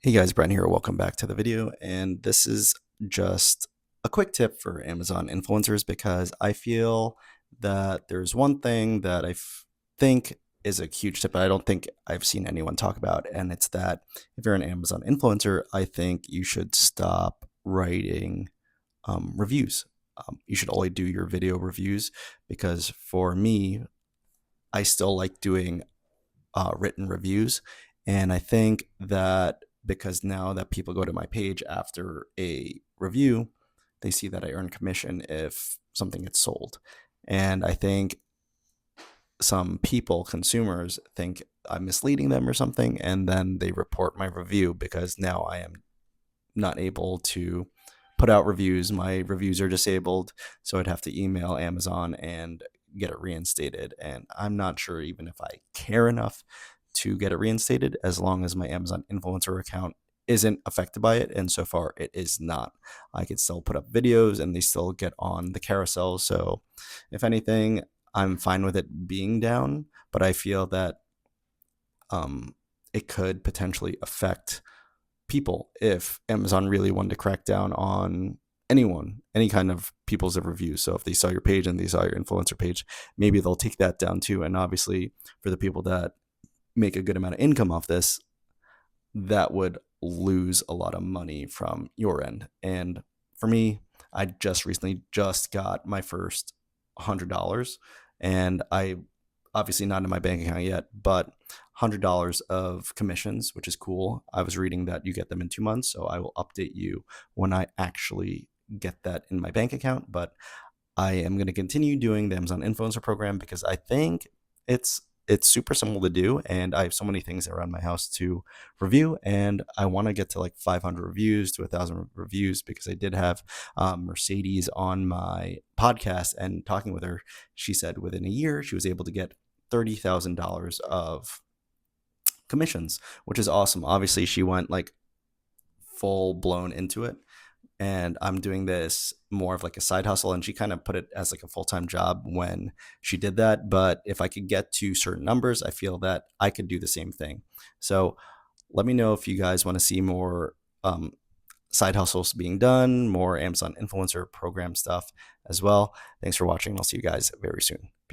Hey guys, Brian here. Welcome back to the video. And this is just a quick tip for Amazon influencers because I feel that there's one thing that think is a huge tip, but I don't think I've seen anyone talk about. And it's that if you're an Amazon influencer, I think you should stop writing reviews. You should only do your video reviews because for me, I still like doing written reviews. And I think that because now that people go to my page after a review, they see that I earn commission if something gets sold. And I think some people, consumers, think I'm misleading them or something, and then they report my review because now I am not able to put out reviews. My reviews are disabled, so I'd have to email Amazon and get it reinstated. And I'm not sure even if I care enough to get it reinstated as long as my Amazon influencer account isn't affected by it. And so far it is not. I could still put up videos and they still get on the carousel. So if anything, I'm fine with it being down, but I feel that it could potentially affect people if Amazon really wanted to crack down on anyone, any kind of people's reviews. So if they saw your page and they saw your influencer page, maybe they'll take that down too. And obviously for the people that make a good amount of income off this, that would lose a lot of money from your end. And for me, I just recently got my first $100, and I obviously not in my bank account yet, but $100 of commissions, which is cool. I was reading that you get them in 2 months, so I will update you when I actually get that in my bank account. But I am going to continue doing the Amazon influencer program because I think it's super simple to do, and I have so many things around my house to review, and I want to get to like 500 reviews to 1,000 reviews because I did have Mercedes on my podcast, and talking with her, she said within a year she was able to get $30,000 of commissions, which is awesome. Obviously she went like full blown into it, and I'm doing this more of like a side hustle, and she kind of put it as like a full-time job when she did that. But if I could get to certain numbers, I feel that I could do the same thing. So let me know if you guys want to see more side hustles being done, more Amazon influencer program stuff as well. Thanks for watching. I'll see you guys very soon. Peace.